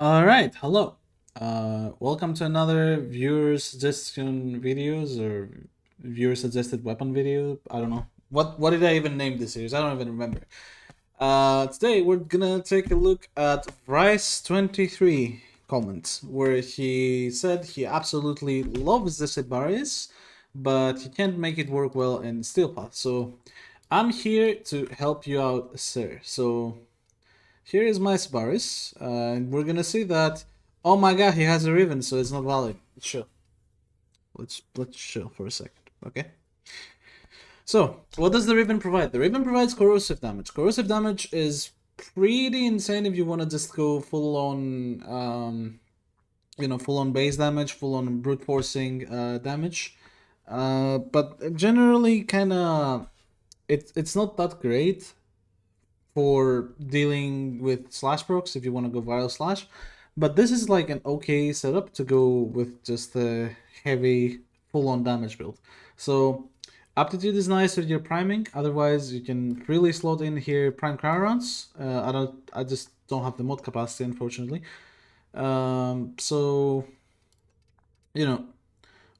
Alright, hello. Welcome to another viewer suggestion videos or viewer suggested weapon video. I don't know. What did I even name this series? I don't even remember. Today we're gonna take a look at Rice23 comments where he said he absolutely loves the Sybaris, but he can't make it work well in Steelpath. So I'm here to help you out, sir. So here is my Sybaris, and we're gonna see that. Oh my god, he has a Riven, so it's not valid. Chill. Let's chill for a second, okay? So, what does the Riven provide? The Riven provides corrosive damage. Corrosive damage is pretty insane if you want to just go full on, full on base damage, full on brute forcing damage. But generally, kind of, it's not that great for dealing with slash procs if you want to go viral slash. But this is like an okay setup to go with just a heavy full-on damage build. So aptitude is nice with your priming. Otherwise, you can really slot in here prime crown rounds. I just don't have the mod capacity, unfortunately. So you know,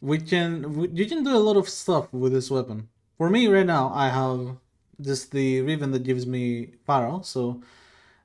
you can do a lot of stuff with this weapon. For me right now, I have just the Riven that gives me Pharaoh. So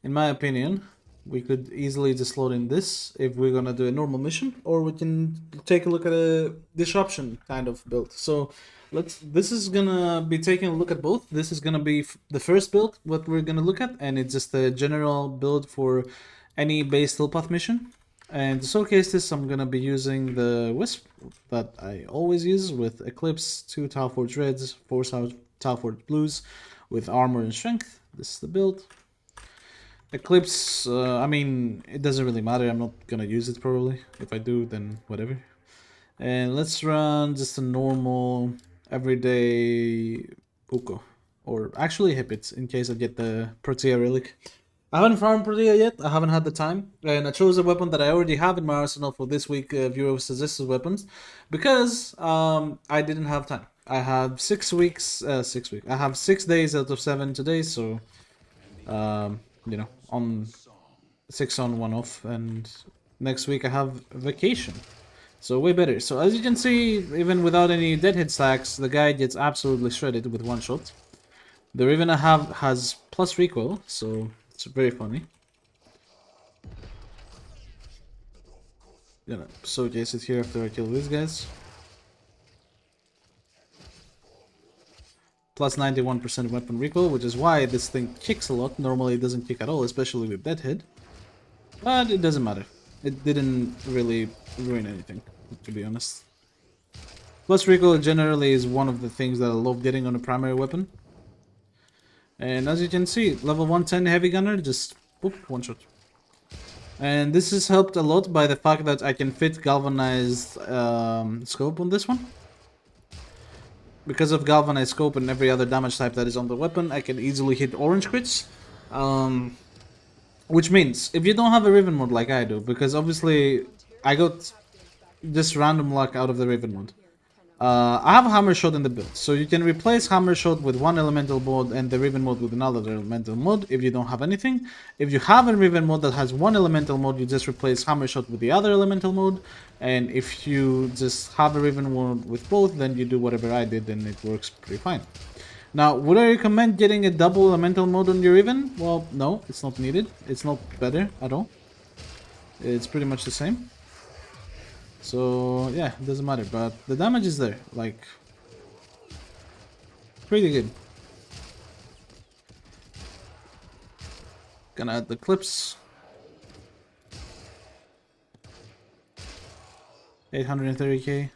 in my opinion, we could easily just load in this if we're gonna do a normal mission, or we can take a look at a disruption kind of build. So this is gonna be taking a look at both. This is gonna be the first build what we're gonna look at, and it's just a general build for any base Steelpath mission. And to showcase this, I'm gonna be using the Wisp that I always use with Eclipse, 2 Talforge Reds, 4 Talforge Blues with armor and strength. This is the build. Eclipse, I mean, it doesn't really matter. I'm not gonna use it probably. If I do, then whatever. And let's run just a normal, everyday Uko. Or actually Hipit, in case I get the Protea Relic. I haven't farmed Protea yet. I haven't had the time. And I chose a weapon that I already have in my arsenal for this week, viewer suggested weapons. Because I didn't have time. I have 6 weeks, 6 weeks. I have 6 days out of 7 today, so on 6 on 1 off, and next week I have vacation, so way better. So as you can see, even without any dead hit stacks, the guy gets absolutely shredded with one shot. The Riven I have has plus recoil, so it's very funny. Gonna showcase it here after I kill these guys. Plus 91% weapon recoil, which is why this thing kicks a lot. Normally it doesn't kick at all, especially with dead hit. But it doesn't matter. It didn't really ruin anything, to be honest. Plus recoil generally is one of the things that I love getting on a primary weapon. And as you can see, level 110 heavy gunner, just boop, one shot. And this is helped a lot by the fact that I can fit galvanized scope on this one. Because of galvanized scope and every other damage type that is on the weapon, I can easily hit orange crits. Which means, if you don't have a Riven mod like I do, because obviously I got just random luck out of the Riven mod. I have a Hammer Shot in the build, so you can replace Hammer Shot with one elemental mod and the Riven mod with another elemental mod if you don't have anything. If you have a Riven mod that has one elemental mod, you just replace Hammer Shot with the other elemental mod. And if you just have a Riven mod with both, then you do whatever I did and it works pretty fine. Now, would I recommend getting a double elemental mode on your Riven? Well, no, it's not needed. It's not better at all. It's pretty much the same. So, yeah, it doesn't matter. But the damage is there. Like, pretty good. Gonna add the clips. 830k.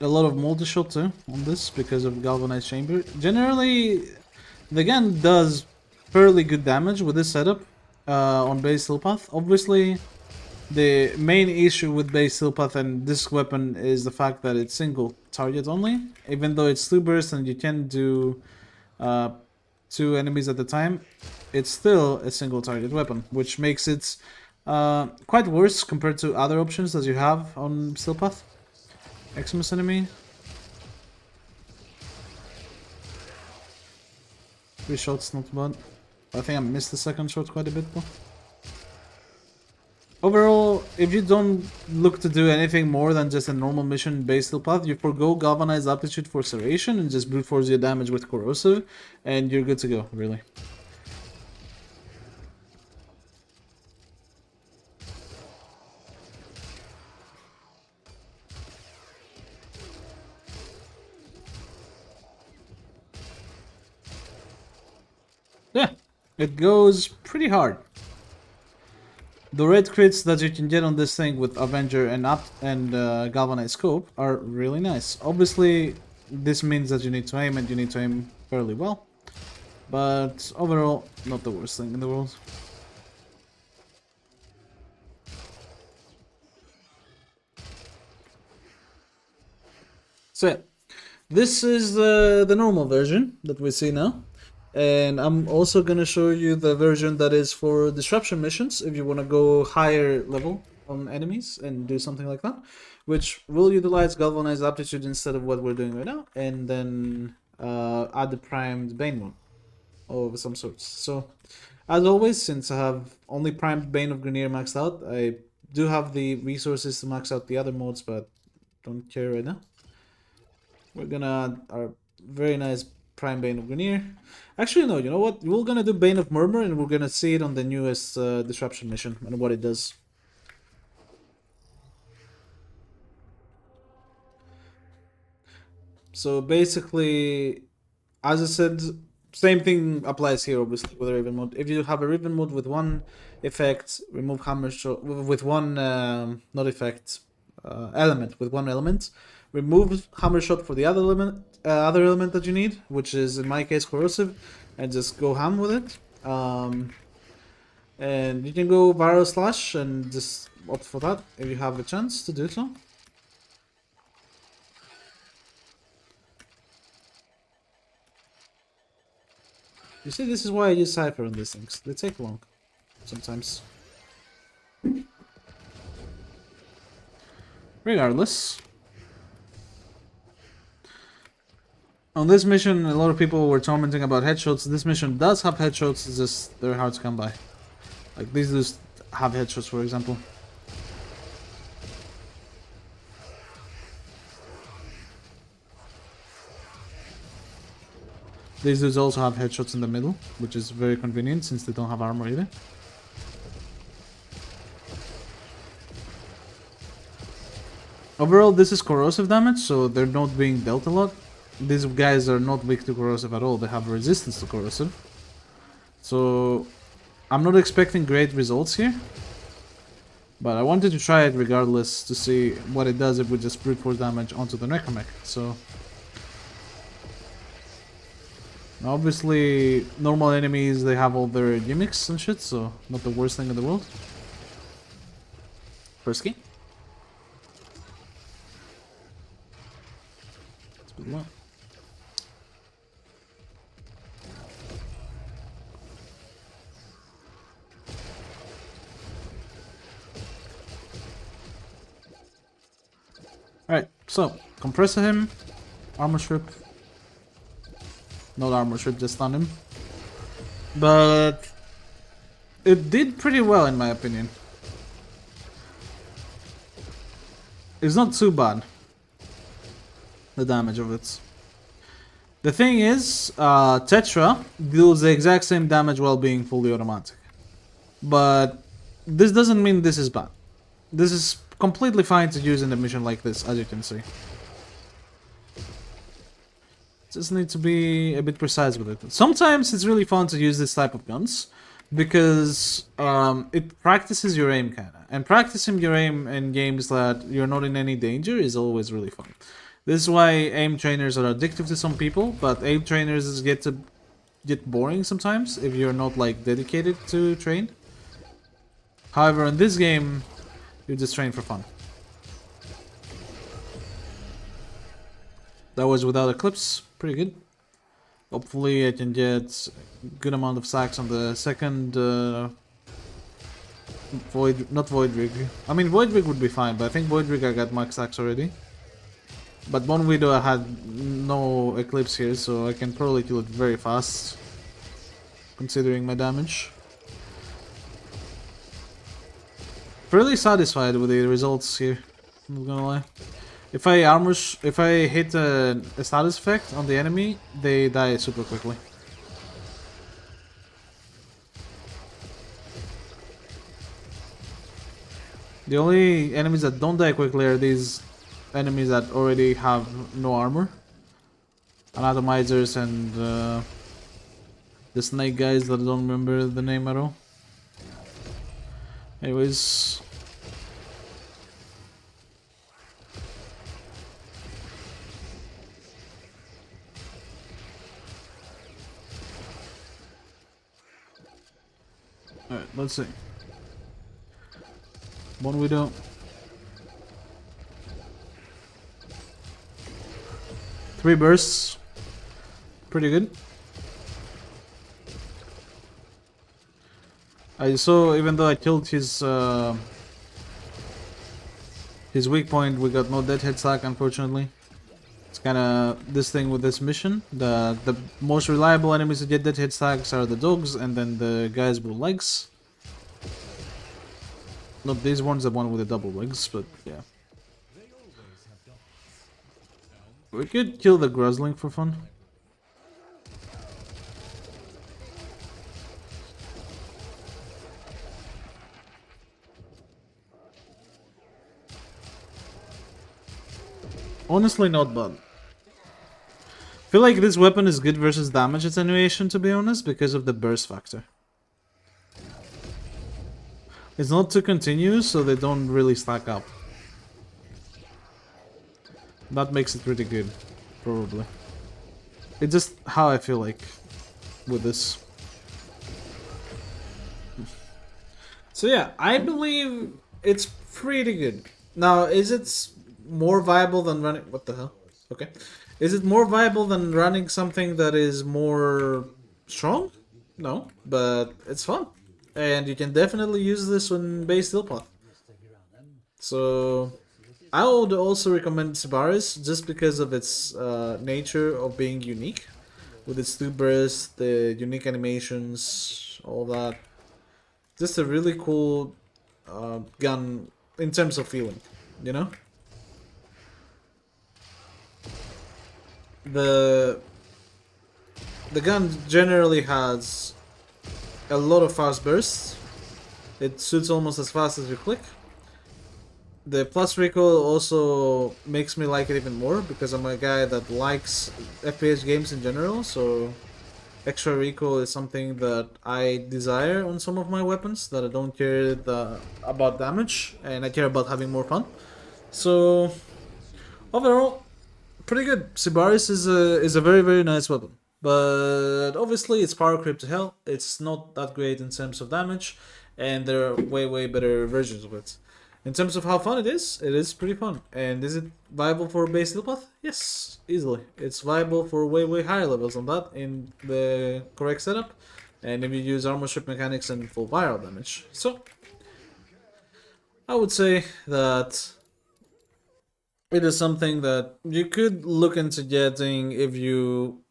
A lot of multi-shot too on this because of galvanized chamber. Generally, the gun does fairly good damage with this setup on base Steelpath. Obviously, the main issue with base Steelpath and this weapon is the fact that it's single target only. Even though it's 2 bursts and you can do 2 enemies at a time, it's still a single target weapon, which makes it quite worse compared to other options that you have on Steelpath. Xmas enemy. 3 shots, not bad. I think I missed the second shot quite a bit though. Overall, if you don't look to do anything more than just a normal mission-based heal path, you forgo Galvanized Aptitude for Serration and just brute force your damage with Corrosive, and you're good to go, really. Yeah, it goes pretty hard. The red crits that you can get on this thing with Avenger and Galvanized Scope are really nice. Obviously, this means that you need to aim, and you need to aim fairly well. But overall, not the worst thing in the world. So yeah, this is the normal version that we see now. And I'm also gonna show you the version that is for disruption missions if you want to go higher level on enemies and do something like that, which will utilize Galvanized Aptitude instead of what we're doing right now, and then add the primed Bane one of some sorts. So as always, since I have only primed Bane of Grenier maxed out, I do have the resources to max out the other modes, but don't care right now. We're gonna add our very nice Prime Bane of Grenier. Actually, no, you know what? We're gonna do Bane of Murmur, and we're gonna see it on the newest Disruption mission and what it does. So basically, as I said, same thing applies here, obviously, with a Riven mode. If you have a Riven mode with one effect, remove Hammer Shot, with one, not effect, element, with one element, remove Hammer Shot for the other element that you need, which is in my case Corrosive, and just go ham with it. And you can go Viral Slash and just opt for that if you have the chance to do so. You see, this is why I use Cypher on these things. They take long, sometimes. Regardless. On this mission, a lot of people were commenting about headshots. This mission does have headshots, it's just they're hard to come by. Like, these dudes have headshots, for example. These dudes also have headshots in the middle, which is very convenient since they don't have armor either. Overall, this is corrosive damage, so they're not being dealt a lot. These guys are not weak to corrosive at all, they have resistance to corrosive. So, I'm not expecting great results here. But I wanted to try it regardless to see what it does if we just brute force damage onto the Necromech, so... Obviously, normal enemies, they have all their gimmicks and shit, so not the worst thing in the world. First key. It's a bit low. Alright, so, compressor him, armor strip. Not armor strip, just stun him. But it did pretty well in my opinion. It's not too bad, the damage of it. The thing is, Tetra deals the exact same damage while being fully automatic. But this doesn't mean this is bad. This is completely fine to use in a mission like this, as you can see. Just need to be a bit precise with it. Sometimes it's really fun to use this type of guns because it practices your aim kinda. And practicing your aim in games that you're not in any danger is always really fun. This is why aim trainers are addictive to some people, but aim trainers get boring sometimes if you're not like dedicated to train. However, in this game, you just train for fun. That was without Eclipse, pretty good. Hopefully I can get a good amount of sacks on the second not Void Rig. I mean Void Rig would be fine, but I think Void Rig I got max sacks already. But one Widow I had no Eclipse here, so I can probably kill it very fast. considering my damage. Fairly satisfied with the results here. I'm not gonna lie. If I hit a status effect on the enemy, they die super quickly. The only enemies that don't die quickly are these enemies that already have no armor. Anatomizers and the snake guys that I don't remember the name at all. Anyways. Alright, let's see. One widow. Three bursts. Pretty good. I saw, even though I killed his weak point, we got no deadhead stack, unfortunately. It's kinda this thing with this mission. The most reliable enemies to get deadhead stacks are the dogs and then the guys with legs. Not these ones, the one with the double legs, but yeah. We could kill the Gruzling for fun. Honestly, not bad. I feel like this weapon is good versus damage attenuation, to be honest, because of the burst factor. It's not too continuous, so they don't really stack up. That makes it pretty good, probably. It's just how I feel like with this. So yeah, I believe it's pretty good. Now, is it more viable than running... What the hell? Okay. Is it more viable than running something that is more strong? No, but it's fun. And you can definitely use this on base steel path. So I would also recommend Sybaris just because of its nature of being unique. With its two bursts, the unique animations, all that. Just a really cool gun in terms of feeling, you know? The gun generally has a lot of fast bursts. It shoots almost as fast as you click. The plus recoil also makes me like it even more because I'm a guy that likes FPS games in general, so extra recoil is something that I desire on some of my weapons, that I don't care about damage and I care about having more fun. So overall, pretty good. Sybaris is a very, very nice weapon. But obviously it's power creep to hell. It's not that great in terms of damage, and there are way, way better versions of it. In terms of how fun it is pretty fun. And is it viable for base steel path? Yes, easily. It's viable for way, way higher levels than that in the correct setup. And if you use armor strip mechanics and full viral damage. So, I would say that it is something that you could look into getting if you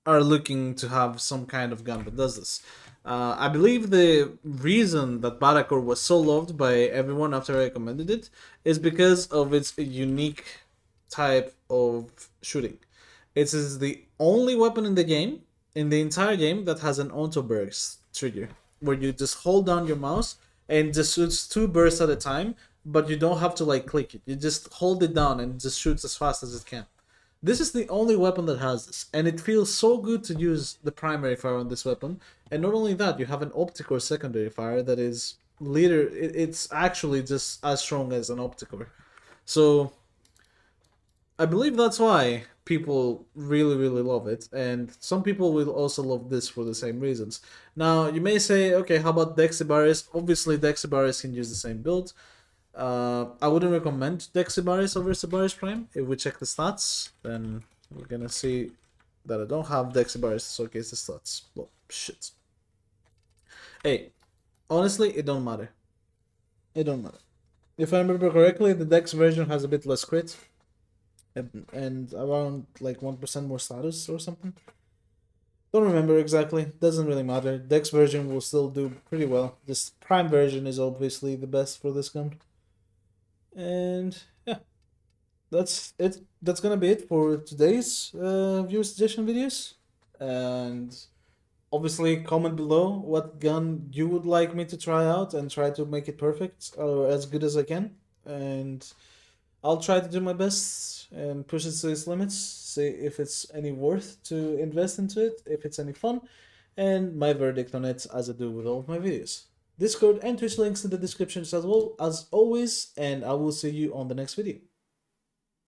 are looking to have some kind of gun that does this. I believe the reason that Barakor was so loved by everyone after I recommended it is because of its unique type of shooting. It is the only weapon in the game, in the entire game, that has an auto burst trigger, where you just hold down your mouse and just shoots two bursts at a time, but you don't have to like click it. You just hold it down and it just shoots as fast as it can. This is the only weapon that has this, and it feels so good to use the primary fire on this weapon. And not only that, you have an optic or secondary fire that is it's actually just as strong as an optic. So I believe that's why people really, really love it, and some people will also love this for the same reasons. Now, you may say, okay, how about Sybaris? Obviously, Sybaris can use the same build. I wouldn't recommend Sybaris over Sybaris Prime. If we check the stats, then we're gonna see that I don't have Sybaris to showcase the stats. Well, shit. Hey, honestly, it don't matter. It don't matter. If I remember correctly, the Dex version has a bit less crit. And around like 1% more status or something. Don't remember exactly. Doesn't really matter. Dex version will still do pretty well. This Prime version is obviously the best for this gun. And yeah, that's it. That's gonna be it for today's viewer suggestion videos. And obviously, comment below what gun you would like me to try out and try to make it perfect or as good as I can. And I'll try to do my best and push it to its limits, see if it's any worth to invest into it, if it's any fun, and my verdict on it as I do with all of my videos. Discord and Twitch links in the descriptions as well as always, and I will see you on the next video.